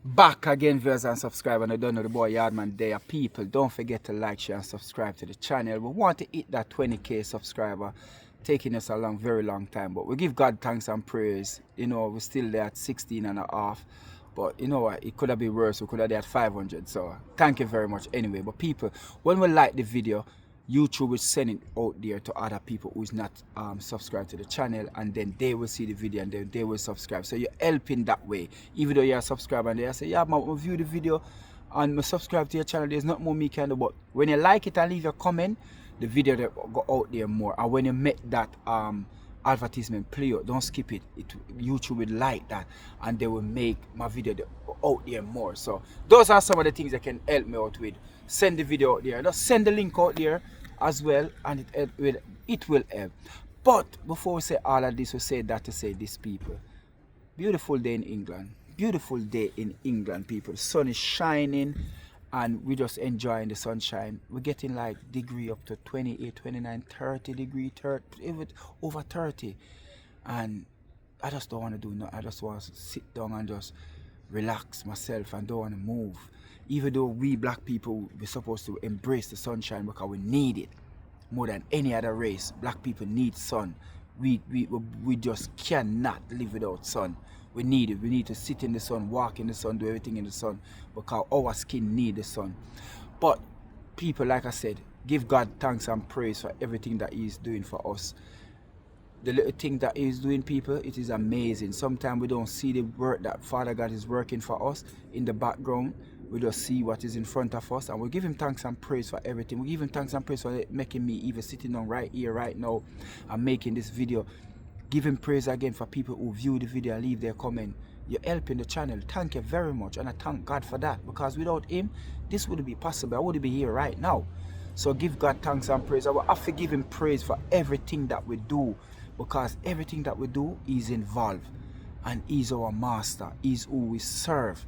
Back again, viewers and subscribers, and I don't know the boy Yardman there. People, don't forget to like, share, and subscribe to the channel. We want to hit that 20k subscriber, taking us a very long time. But we give God thanks and praise. You know, we're still there at 16 and a half. But you know what, it could have been worse. We could have been at 500. So thank you very much anyway. But people, when we like the video, YouTube will send it out there to other people who's not subscribed to the channel, and then they will see the video and then they will subscribe. So you're helping that way. Even though you're a subscriber and they say, yeah, I'll view the video and subscribe to your channel, there's not more me can do. But when you like it and leave your comment, the video will go out there more. And when you make that advertisement play out, don't skip it. YouTube will like that and they will make my video out there more. So those are some of the things that can help me out with. Send the video out there, just send the link out there as well, and it will help. But before we say all of this, we say that to say this, people. Beautiful day in England. Beautiful day in England, people. The sun is shining and we're just enjoying the sunshine. We're getting like degree up to 28, 29, 30 degree, 30, even over 30. And I just don't want to do nothing. I just want to sit down and just relax myself and don't want to move. Even though we black people, we're supposed to embrace the sunshine because we need it more than any other race. Black people need sun. We just cannot live without sun. We need it. We need to sit in the sun, walk in the sun, do everything in the sun because our skin needs the sun. But people, like I said, give God thanks and praise for everything that He is doing for us. The little thing that He is doing, people, it is amazing. Sometimes we don't see the work that Father God is working for us in the background. We just see what is in front of us and we give Him thanks and praise for everything. We give Him thanks and praise for making me even sitting down right here, right now, and making this video. Give Him praise again for people who view the video and leave their comment. You're helping the channel. Thank you very much, and I thank God for that, because without Him, this wouldn't be possible. I wouldn't be here right now. So give God thanks and praise. I will have to give Him praise for everything that we do, because everything that we do is involved, and He's our master. He's who we serve.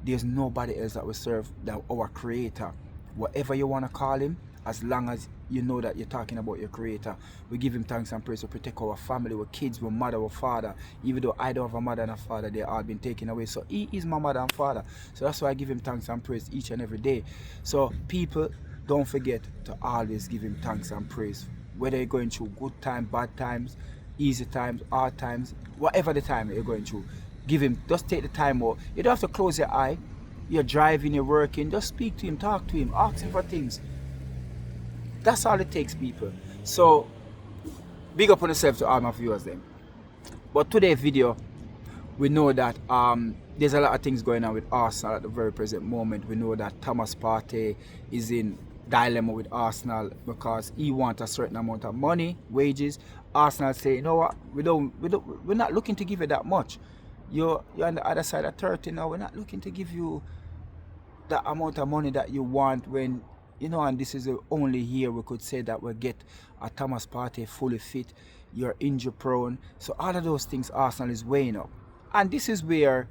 There's nobody else that we serve than our Creator. Whatever you want to call Him, as long as you know that you're talking about your Creator. We give Him thanks and praise. We protect our family, our kids, our mother, our father. Even though I don't have a mother and a father, they all been taken away. So He is my mother and father. So that's why I give Him thanks and praise each and every day. So people, don't forget to always give Him thanks and praise. Whether you're going through good times, bad times, easy times, hard times, whatever the time you're going through, give Him, just take the time out. You don't have to close your eye. You're driving, you're working, just speak to Him, talk to Him, ask Him for things. That's all it takes, people. So big up on yourself to all my viewers then. But today's video, we know that there's a lot of things going on with Arsenal at the very present moment. We know that Thomas Partey is in dilemma with Arsenal because he wants a certain amount of money, wages. Arsenal say, you know what, we're not looking to give you that much. You're on the other side of 30 now. We're not looking to give you that amount of money that you want, when, you know, and this is the only year we could say that we'll get a Thomas Partey fully fit. You're injury prone. So all of those things Arsenal is weighing up. And this is where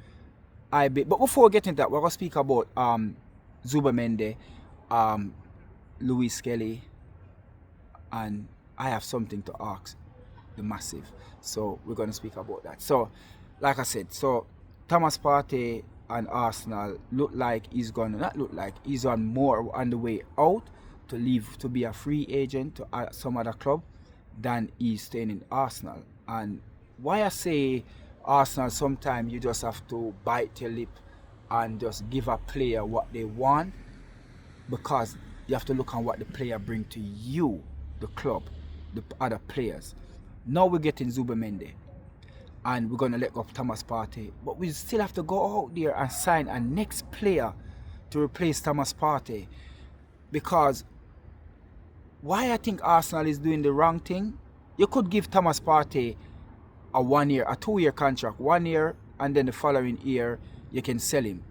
but before we get into that, we're going to speak about Zubamende, Louis Kelly, and I have something to ask the Massive. So we're going to speak about that. So like I said, so Thomas Partey and Arsenal look like he's gonna, not look like, he's on more on the way out to leave, to be a free agent to some other club than he's staying in Arsenal. And why I say Arsenal, sometimes you just have to bite your lip and just give a player what they want, because you have to look on what the player bring to you, the club, the other players. Now we're getting Zubamende, and we're going to let go of Thomas Partey, but we still have to go out there and sign a next player to replace Thomas Partey. Because why I think Arsenal is doing the wrong thing, you could give Thomas Partey a 1 year, a 2 year contract, 1 year, and then the following year you can sell him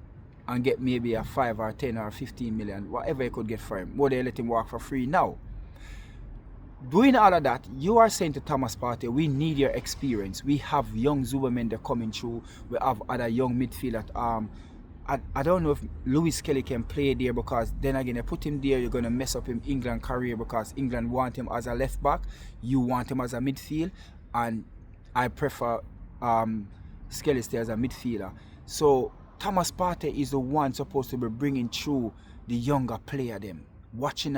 and get maybe a 5 or 10 or 15 million, whatever you could get for him. More they let him walk for free now. Doing all of that, you are saying to Thomas Partey, we need your experience. We have young Zubamende coming through. We have other young midfielders. I don't know if Louis Kelly can play there, because then again, you put him there, you're going to mess up his England career, because England want him as a left back, you want him as a midfield, and I prefer Skelly stay as a midfielder. So Thomas Partey is the one supposed to be bringing through the younger player them, watching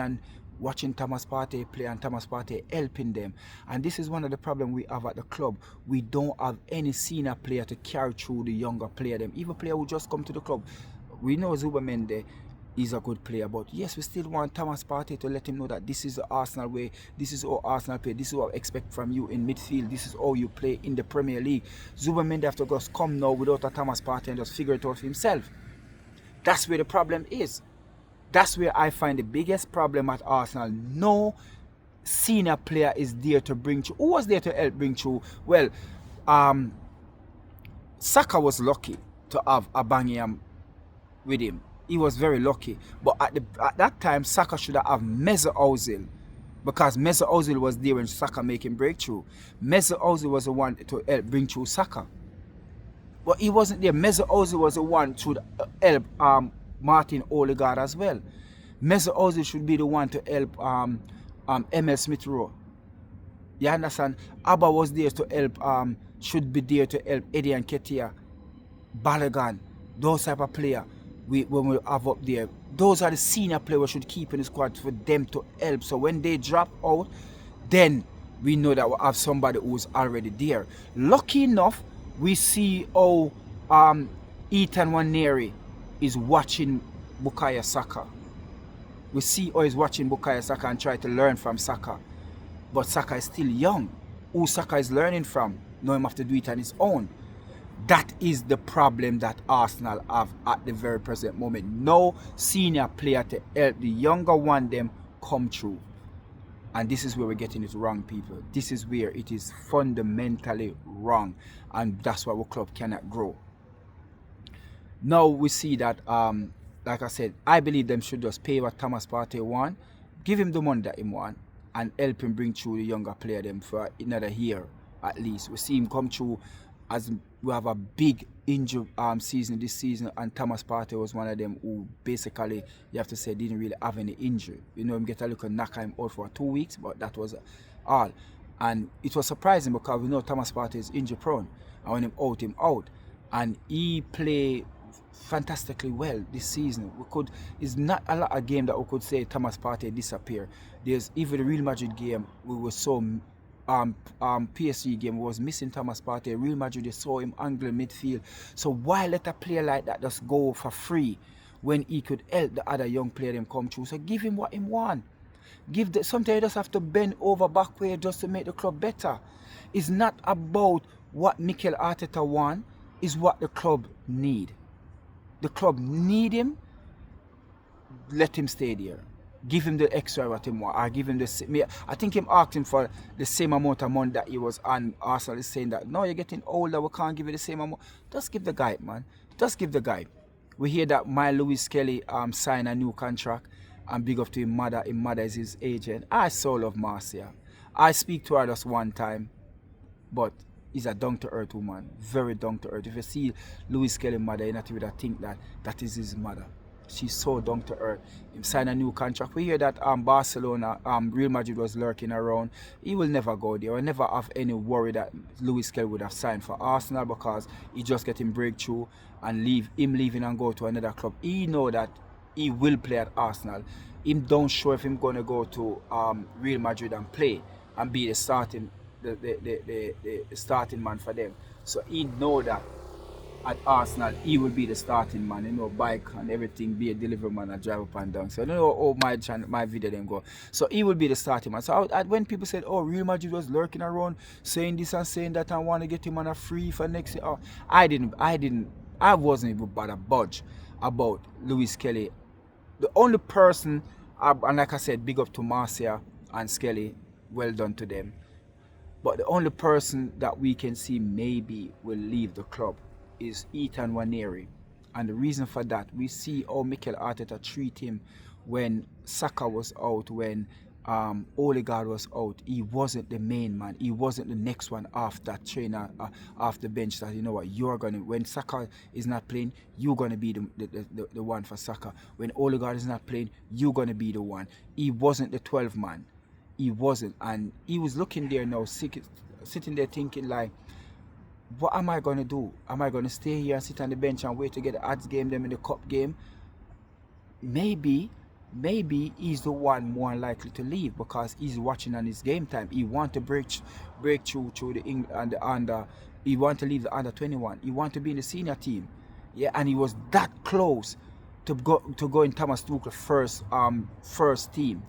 Thomas Partey play and Thomas Partey helping them. And this is one of the problems we have at the club. We don't have any senior player to carry through the younger player them. Even player who just come to the club. We know Zubamende is a good player, but yes, we still want Thomas Partey to let him know that this is the Arsenal way, this is how Arsenal play, this is what I expect from you in midfield, this is how you play in the Premier League. Zubamende have to just come now without a Thomas Partey and just figure it out for himself. That's where the problem is. That's where I find the biggest problem at Arsenal. No senior player is there to bring through. Who was there to help bring through? Well, Saka was lucky to have Aubameyang with him. He was very lucky. But at that time, Saka should have Mesut Ozil, because Mesut Ozil was there when Saka making breakthrough. Mesut Ozil was the one to help bring through Saka. But he wasn't there. Mesut Ozil was the one to help Martin Odegaard as well. Mesut Ozil should be the one to help Emil Smith Rowe. You understand? Abba was there to help, should be there to help Eddie Nketiah, Balogun, those type of player. When we have up there, those are the senior players we should keep in the squad for them to help. So when they drop out, then we know that we have somebody who's already there. Lucky enough, we see how Ethan Nwaneri is watching Bukayo Saka. We see how he's watching Bukayo Saka and try to learn from Saka. But Saka is still young. Who Saka is learning from? Now he have to do it on his own. That is the problem that Arsenal have at the very present moment. No senior player to help the younger one them come through. And this is where we're getting it wrong, people. This is where it is fundamentally wrong. And that's why our club cannot grow. Now we see that, like I said, I believe them should just pay what Thomas Partey want, give him the money that he want, and help him bring through the younger player them for another year at least. We see him come through as we have a big injury season this season, and Thomas Partey was one of them who basically, you have to say, didn't really have any injury. You know, him get a little knock him out for 2 weeks, but that was all. And it was surprising because we know Thomas Partey is injury prone, and when him out, and he played fantastically well this season. It's not a lot of game that we could say Thomas Partey disappear. There's even the Real Madrid game, we were so PSG game was missing Thomas Partey. Real Madrid, they saw him angle midfield. So why let a player like that just go for free when he could help the other young player them come through? So give him what he want. Sometimes you just have to bend over backward just to make the club better. It's not about what Mikel Arteta want, it's what the club need. The club need him, let him stay there. Give him the extra what he want, or give him the. I think him asked him for the same amount of money that he was on. Arsenal is saying that no, you're getting older, we can't give you the same amount. Just give the guy, man. Just give the guy. We hear that Lewis Kelly signed a new contract, and big up to his mother. His mother is his agent. I so love Marcia. I speak to her just one time, but he's a down to earth woman, very down to earth. If you see Lewis Kelly's mother, you not even think that is his mother. She's so down to earth. He signed a new contract. We hear that Barcelona, Real Madrid was lurking around. He will never go there. We'll never have any worry that Lewis Kelly would have signed for Arsenal, because he just getting breakthrough and leaving and go to another club. He know that he will play at Arsenal. Him don't sure if him gonna go to Real Madrid and play and be the starting starting man for them. So he know that at Arsenal, he will be the starting man, you know, bike and everything, be a delivery man and drive up and down. So I don't know how my video then go. So he will be the starting man. So when people said, oh, Real Madrid was lurking around, saying this and saying that, and want to get him on a free for next year, I wasn't even bothered budge about Lewis Kelly. The only person, and like I said, big up to Marcia and Skelly, well done to them. But the only person that we can see maybe will leave the club is Ethan Nwaneri. And the reason for that, we see how Mikel Arteta treat him when Saka was out, when Odegaard was out. He wasn't the main man. He wasn't the next one off that trainer, off the bench, that, you know what, when Saka is not playing, you're going to be the one for Saka. When Odegaard is not playing, you're going to be the one. He wasn't the 12 man. He wasn't. And he was looking there now, sitting there thinking like, what am I going to do? Am I going to stay here and sit on the bench and wait to get the odds game, them in the cup game? Maybe he's the one more likely to leave because he's watching on his game time. He want to break through the and the under. He want to leave the under 21. He want to be in the senior team. Yeah, and he was that close to go in Thomas Tuchel first team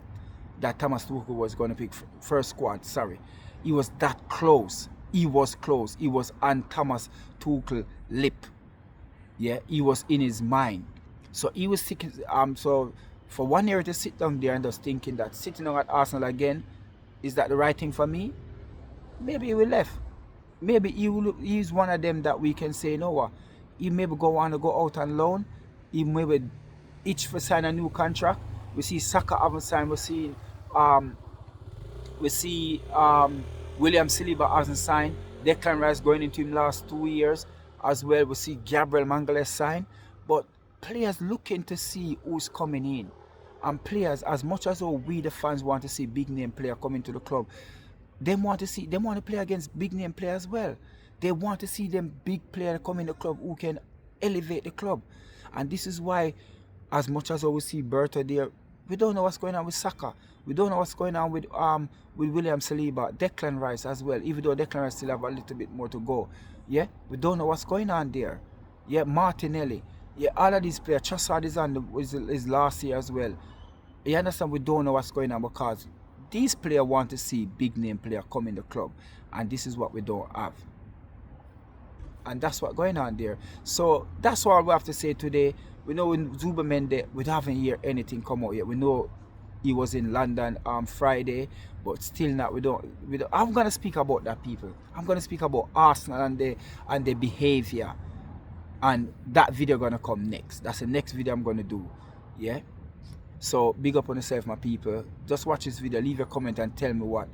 that Thomas Tuchel was going to pick, first squad. Sorry, he was that close. He was close. He was on Thomas Tuchel lip. Yeah, he was in his mind. So he was thinking. So for 1 year to sit down there and just thinking that sitting down at Arsenal again, is that the right thing for me? Maybe he will left. Maybe he's one of them that we can say, no, what? He maybe want to go out on loan. He maybe itch for sign a new contract. We see Saka haven't signed. We see William Saliba hasn't signed. Declan Rice going into him last 2 years as well. We see Gabriel Magalhaes sign. But players looking to see who's coming in. And players, as much as we the fans want to see big name player coming to the club, they want to play against big name players as well. They want to see them big players come in the club who can elevate the club. And this is why, as much as we see Berto there, we don't know what's going on with Saka. We don't know what's going on with William Saliba, Declan Rice as well, even though Declan Rice still have a little bit more to go. Yeah, we don't know what's going on there. Yeah, Martinelli. Yeah, all of these players. Trossard is on his last year as well. You understand? We don't know what's going on because these players want to see big name player come in the club, and this is what we don't have. And that's what's going on there. So that's what we have to say today. We know in Zubamende, we haven't heard anything come out yet. We know he was in London Friday, but still not. We don't. I'm gonna speak about that, people. I'm gonna speak about Arsenal and the behavior, and that video gonna come next. That's the next video I'm gonna do. Yeah. So big up on yourself, my people. Just watch this video. Leave a comment and tell me what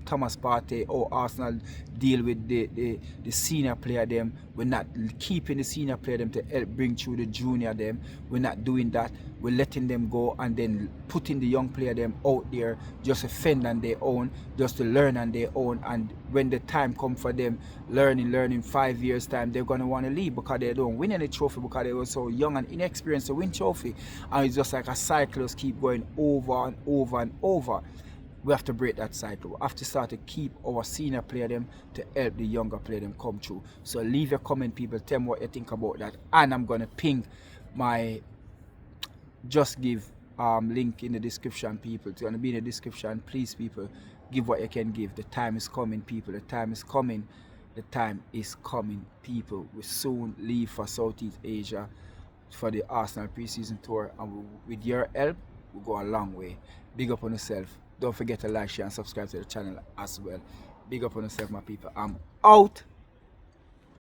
Thomas Partey or Arsenal deal with the senior player them. We're not keeping the senior player them to help bring through the junior them. We're not doing that. We're letting them go and then putting the young player them out there just to fend on their own, just to learn on their own. And when the time comes for them learning 5 years time, they're gonna want to leave because they don't win any trophy because they were so young and inexperienced to win trophy. And it's just like a cycle just keep going over and over and over. We have to break that cycle. We have to start to keep our senior player them to help the younger player them come through. So leave a comment, people. Tell me what you think about that. And I'm gonna ping my Just Give link in the description, people. It's gonna be in the description. Please, people, give what you can give. The time is coming, people. The time is coming. The time is coming, people. We soon leave for Southeast Asia for the Arsenal preseason tour, and with your help, we'll go a long way. Big up on yourself. Don't forget to like, share, and subscribe to the channel as well. Big up on yourself, my people. I'm out.